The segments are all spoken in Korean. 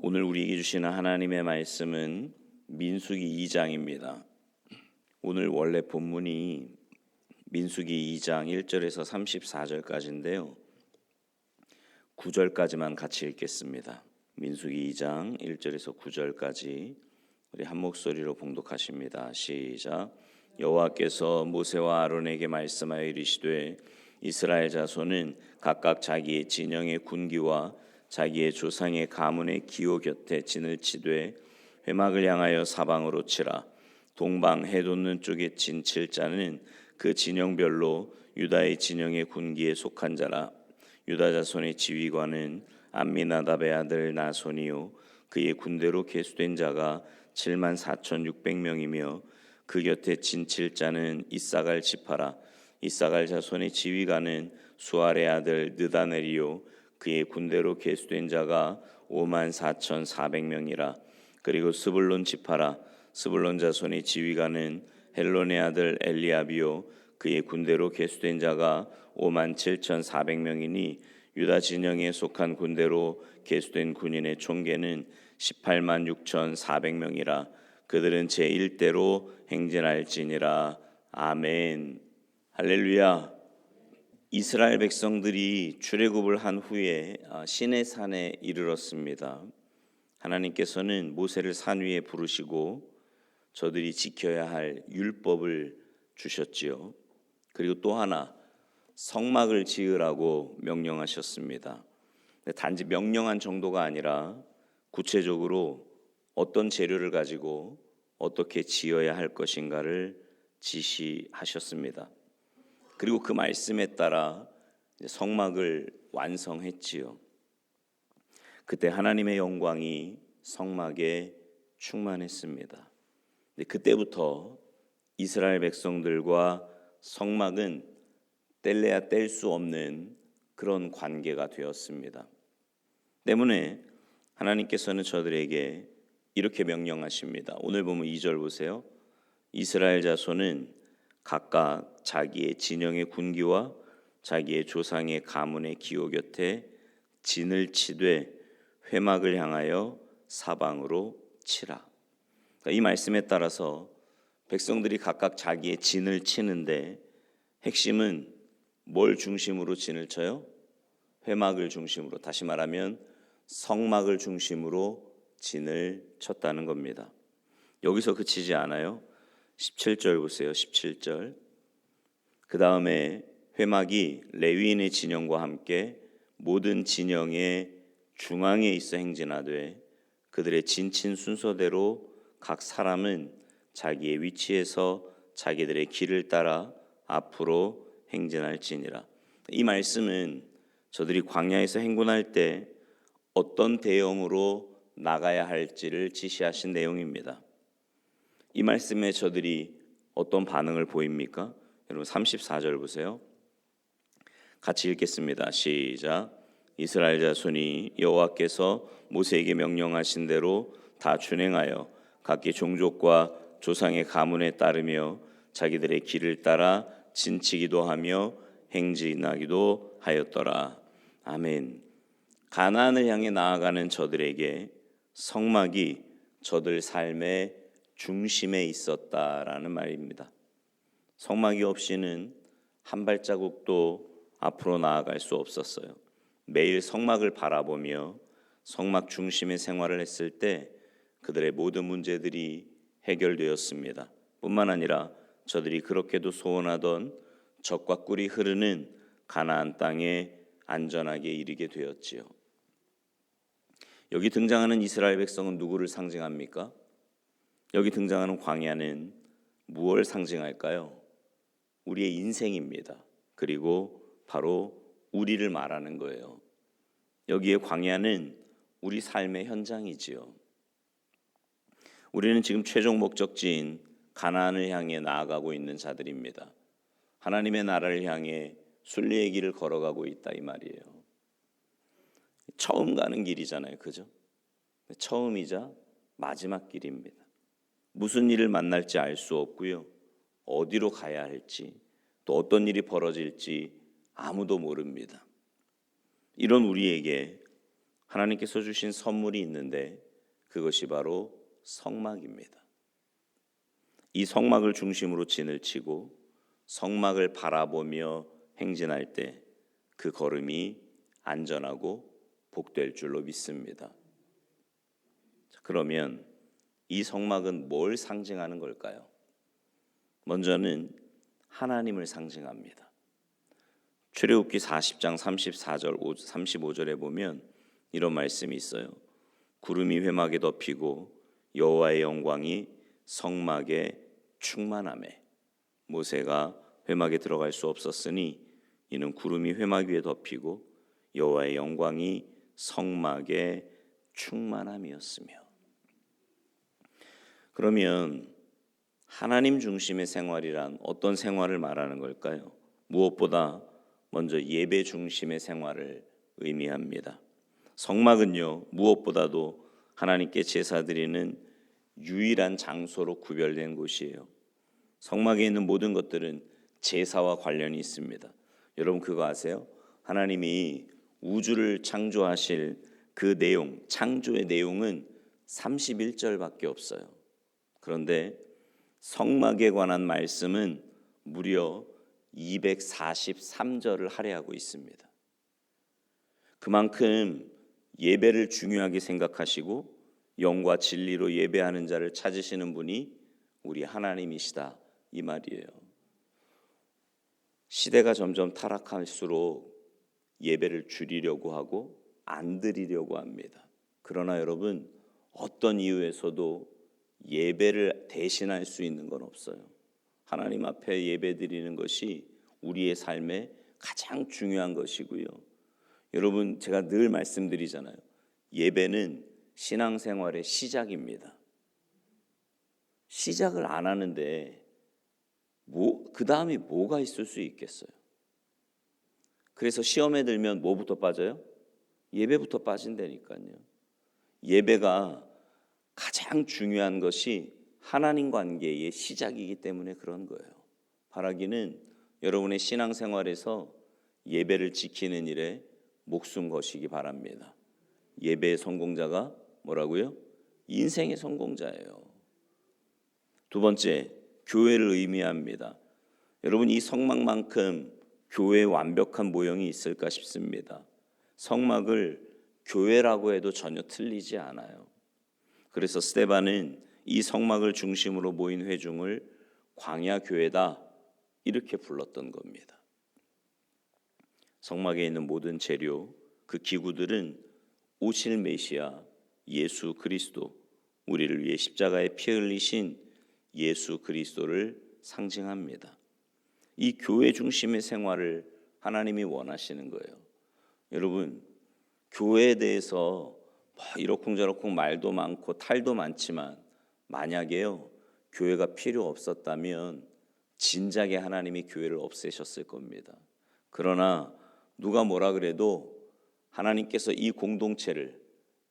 오늘 우리에게 주시는 하나님의 말씀은 민수기 2장입니다. 오늘 원래 본문이 민수기 2장 1절에서 34절까지인데요. 9절까지만 같이 읽겠습니다. 민수기 2장 1절에서 9절까지 우리 한 목소리로 봉독하십니다. 시작. 여호와께서 모세와 아론에게 말씀하여 이르시되 이스라엘 자손은 각각 자기의 진영의 군기와 자기의 조상의 가문의 기호 곁에 진을 치되 회막을 향하여 사방으로 치라. 동방 해돋는 쪽에 진 칠 자는 그 진영별로 유다의 진영의 군기에 속한 자라. 유다 자손의 지휘관은 암미나답의 아들 나손이요 그의 군대로 계수된 자가 74,600명이며 그 곁에 진 칠 자는 이사갈 지파라. 이사갈 자손의 지휘관은 수알의 아들 느다넬이요 그의 군대로 계수된 자가 54,400명이라. 그리고 스불론 지파라. 스불론 자손의 지휘관은 헬론의 아들 엘리압이요 그의 군대로 계수된 자가 57,400명이니 유다 진영에 속한 군대로 계수된 군인의 총계는 186,400명이라. 그들은 제1대로 행진할지니라. 아멘. 할렐루야. 이스라엘 백성들이 출애굽을 한 후에 시내산에 이르렀습니다. 하나님께서는 모세를 산 위에 부르시고 저들이 지켜야 할 율법을 주셨지요. 그리고 또 하나 성막을 지으라고 명령하셨습니다. 단지 명령한 정도가 아니라 구체적으로 어떤 재료를 가지고 어떻게 지어야 할 것인가를 지시하셨습니다. 그리고 그 말씀에 따라 성막을 완성했지요. 그때 하나님의 영광이 성막에 충만했습니다. 그때부터 이스라엘 백성들과 성막은 뗄래야 뗄 수 없는 그런 관계가 되었습니다. 때문에 하나님께서는 저들에게 이렇게 명령하십니다. 오늘 보면 2절 보세요. 이스라엘 자손은 각각 자기의 진영의 군기와 자기의 조상의 가문의 기호 곁에 진을 치되 회막을 향하여 사방으로 치라. 이 말씀에 따라서 백성들이 각각 자기의 진을 치는데 핵심은 뭘 중심으로 진을 쳐요? 회막을 중심으로, 다시 말하면 성막을 중심으로 진을 쳤다는 겁니다. 여기서 그치지 않아요. 17절 보세요. 17절. 그 다음에 회막이 레위인의 진영과 함께 모든 진영의 중앙에 있어 행진하되 그들의 진친 순서대로 각 사람은 자기의 위치에서 자기들의 길을 따라 앞으로 행진할지니라. 이 말씀은 저들이 광야에서 행군할 때 어떤 대형으로 나가야 할지를 지시하신 내용입니다. 이 말씀에 저들이 어떤 반응을 보입니까? 여러분 34절 보세요. 같이 읽겠습니다. 시작. 이스라엘 자손이 여호와께서 모세에게 명령하신 대로 다 준행하여 각기 종족과 조상의 가문에 따르며 자기들의 길을 따라 진치기도 하며 행진하기도 하였더라. 아멘. 가나안을 향해 나아가는 저들에게 성막이 저들 삶의 중심에 있었다라는 말입니다. 성막이 없이는 한 발자국도 앞으로 나아갈 수 없었어요. 매일 성막을 바라보며 성막 중심의 생활을 했을 때 그들의 모든 문제들이 해결되었습니다. 뿐만 아니라 저들이 그렇게도 소원하던 젖과 꿀이 흐르는 가나안 땅에 안전하게 이르게 되었지요. 여기 등장하는 이스라엘 백성은 누구를 상징합니까? 여기 등장하는 광야는 무엇을 상징할까요? 우리의 인생입니다. 그리고 바로 우리를 말하는 거예요. 여기에 광야는 우리 삶의 현장이지요. 우리는 지금 최종 목적지인 가나안을 향해 나아가고 있는 자들입니다. 하나님의 나라를 향해 순리의 길을 걸어가고 있다 이 말이에요. 처음 가는 길이잖아요, 그죠? 처음이자 마지막 길입니다. 무슨 일을 만날지 알 수 없고요. 어디로 가야 할지, 또 어떤 일이 벌어질지 아무도 모릅니다. 이런 우리에게 하나님께서 주신 선물이 있는데 그것이 바로 성막입니다. 이 성막을 중심으로 진을 치고 성막을 바라보며 행진할 때 그 걸음이 안전하고 복될 줄로 믿습니다. 그러면 이 성막은 뭘 상징하는 걸까요? 먼저는 하나님을 상징합니다. 출애굽기 40장 34절 35절에 보면 이런 말씀이 있어요. 구름이 회막에 덮이고 여호와의 영광이 성막에 충만하매 모세가 회막에 들어갈 수 없었으니 이는 구름이 회막 위에 덮이고 여호와의 영광이 성막에 충만함이었으며. 그러면 하나님 중심의 생활이란 어떤 생활을 말하는 걸까요? 무엇보다 먼저 예배 중심의 생활을 의미합니다. 성막은요, 무엇보다도 하나님께 제사 드리는 유일한 장소로 구별된 곳이에요. 성막에 있는 모든 것들은 제사와 관련이 있습니다. 여러분 그거 아세요? 하나님이 우주를 창조하실 그 내용, 창조의 내용은 31절밖에 없어요. 그런데 성막에 관한 말씀은 무려 243절을 할애하고 있습니다. 그만큼 예배를 중요하게 생각하시고 영과 진리로 예배하는 자를 찾으시는 분이 우리 하나님이시다, 이 말이에요. 시대가 점점 타락할수록 예배를 줄이려고 하고 안 드리려고 합니다. 그러나 여러분, 어떤 이유에서도 예배를 대신할 수 있는 건 없어요. 하나님 앞에 예배 드리는 것이 우리의 삶에 가장 중요한 것이고요. 여러분, 제가 늘 말씀드리잖아요. 예배는 신앙생활의 시작입니다. 시작을 안 하는데 그 다음에 뭐가 있을 수 있겠어요? 그래서 시험에 들면 뭐부터 빠져요? 예배부터 빠진다니까요. 예배가 가장 중요한 것이 하나님 관계의 시작이기 때문에 그런 거예요. 바라기는 여러분의 신앙생활에서 예배를 지키는 일에 목숨 거시기 바랍니다. 예배의 성공자가 뭐라고요? 인생의 성공자예요. 두 번째, 교회를 의미합니다. 여러분, 이 성막만큼 교회의 완벽한 모형이 있을까 싶습니다. 성막을 교회라고 해도 전혀 틀리지 않아요. 그래서 스데반은 이 성막을 중심으로 모인 회중을 광야 교회다, 이렇게 불렀던 겁니다. 성막에 있는 모든 재료, 그 기구들은 오실 메시아 예수 그리스도, 우리를 위해 십자가에 피 흘리신 예수 그리스도를 상징합니다. 이 교회 중심의 생활을 하나님이 원하시는 거예요. 여러분, 교회에 대해서 이러쿵저러쿵 말도 많고 탈도 많지만 만약에요, 교회가 필요 없었다면 진작에 하나님이 교회를 없애셨을 겁니다. 그러나 누가 뭐라 그래도 하나님께서 이 공동체를,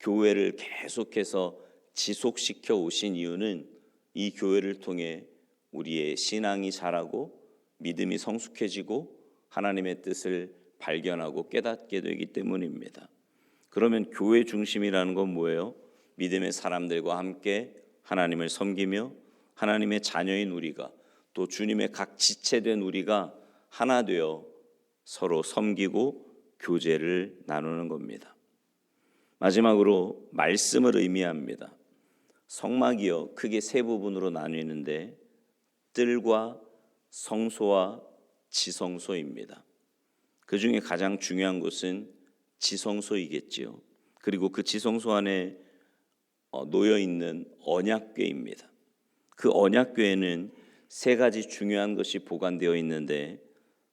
교회를 계속해서 지속시켜 오신 이유는 이 교회를 통해 우리의 신앙이 자라고 믿음이 성숙해지고 하나님의 뜻을 발견하고 깨닫게 되기 때문입니다. 그러면 교회 중심이라는 건 뭐예요? 믿음의 사람들과 함께 하나님을 섬기며 하나님의 자녀인 우리가, 또 주님의 각 지체된 우리가 하나 되어 서로 섬기고 교제를 나누는 겁니다. 마지막으로 말씀을 의미합니다. 성막이요, 크게 세 부분으로 나뉘는데 뜰과 성소와 지성소입니다. 그 중에 가장 중요한 것은 지성소이겠지요. 그리고 그 지성소 안에 놓여 있는 언약궤입니다. 그 언약궤에는 세 가지 중요한 것이 보관되어 있는데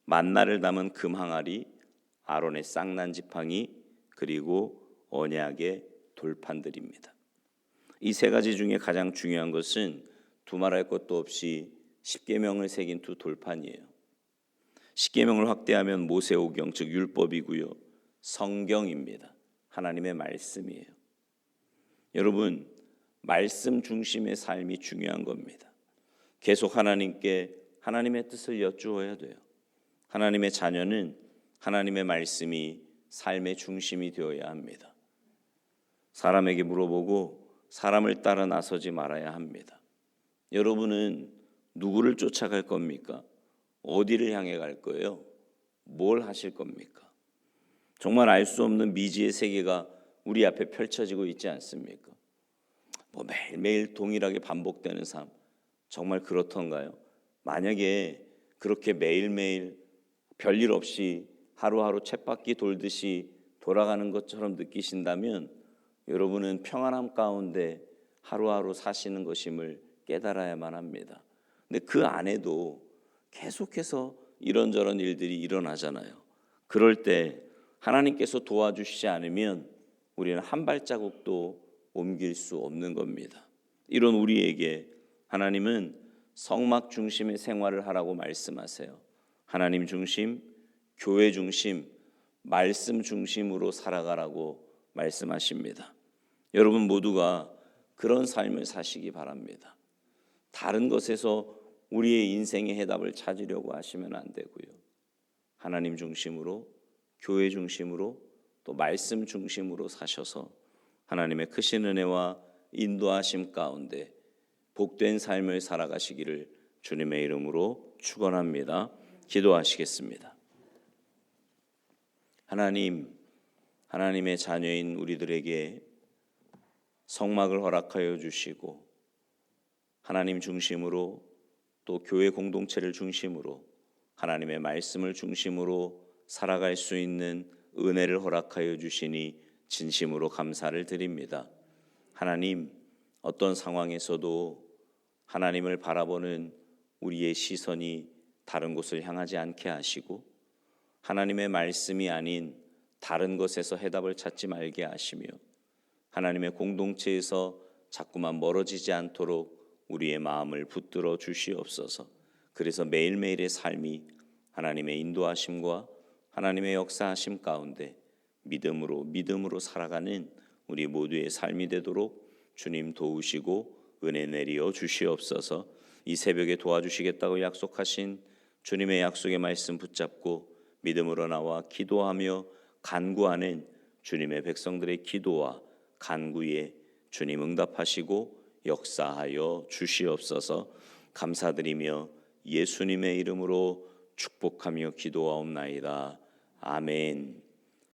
만나를 담은 금 항아리, 아론의 쌍난 지팡이, 그리고 언약의 돌판들입니다. 이 세 가지 중에 가장 중요한 것은 두말할 것도 없이 십계명을 새긴 두 돌판이에요. 십계명을 확대하면 모세오경, 즉 율법이고요, 성경입니다. 하나님의 말씀이에요. 여러분, 말씀 중심의 삶이 중요한 겁니다. 계속 하나님께 하나님의 뜻을 여쭈어야 돼요. 하나님의 자녀는 하나님의 말씀이 삶의 중심이 되어야 합니다. 사람에게 물어보고 사람을 따라 나서지 말아야 합니다. 여러분은 누구를 쫓아갈 겁니까? 어디를 향해 갈 거예요? 뭘 하실 겁니까? 정말 알 수 없는 미지의 세계가 우리 앞에 펼쳐지고 있지 않습니까? 매일매일 동일하게 반복되는 삶, 정말 그렇던가요? 만약에 그렇게 매일매일 별일 없이 하루하루 쳇바퀴 돌듯이 돌아가는 것처럼 느끼신다면 여러분은 평안함 가운데 하루하루 사시는 것임을 깨달아야만 합니다. 근데 그 안에도 계속해서 이런저런 일들이 일어나잖아요. 그럴 때 하나님께서 도와주시지 않으면 우리는 한 발자국도 옮길 수 없는 겁니다. 이런 우리에게 하나님은 성막 중심의 생활을 하라고 말씀하세요. 하나님 중심, 교회 중심, 말씀 중심으로 살아가라고 말씀하십니다. 여러분 모두가 그런 삶을 사시기 바랍니다. 다른 것에서 우리의 인생의 해답을 찾으려고 하시면 안 되고요. 하나님 중심으로, 교회 중심으로, 또 말씀 중심으로 사셔서 하나님의 크신 은혜와 인도하심 가운데 복된 삶을 살아가시기를 주님의 이름으로 축원합니다. 기도하시겠습니다. 하나님, 하나님의 자녀인 우리들에게 성막을 허락하여 주시고 하나님 중심으로 또 교회 공동체를 중심으로 하나님의 말씀을 중심으로 살아갈 수 있는 은혜를 허락하여 주시니 진심으로 감사를 드립니다. 하나님, 어떤 상황에서도 하나님을 바라보는 우리의 시선이 다른 곳을 향하지 않게 하시고 하나님의 말씀이 아닌 다른 것에서 해답을 찾지 말게 하시며 하나님의 공동체에서 자꾸만 멀어지지 않도록 우리의 마음을 붙들어 주시옵소서. 그래서 매일매일의 삶이 하나님의 인도하심과 하나님의 역사하심 가운데 믿음으로 살아가는 우리 모두의 삶이 되도록 주님 도우시고 은혜 내리어 주시옵소서. 이 새벽에 도와주시겠다고 약속하신 주님의 약속의 말씀 붙잡고 믿음으로 나와 기도하며 간구하는 주님의 백성들의 기도와 간구에 주님 응답하시고 역사하여 주시옵소서. 감사드리며 예수님의 이름으로 축복하며 기도하옵나이다. 아멘.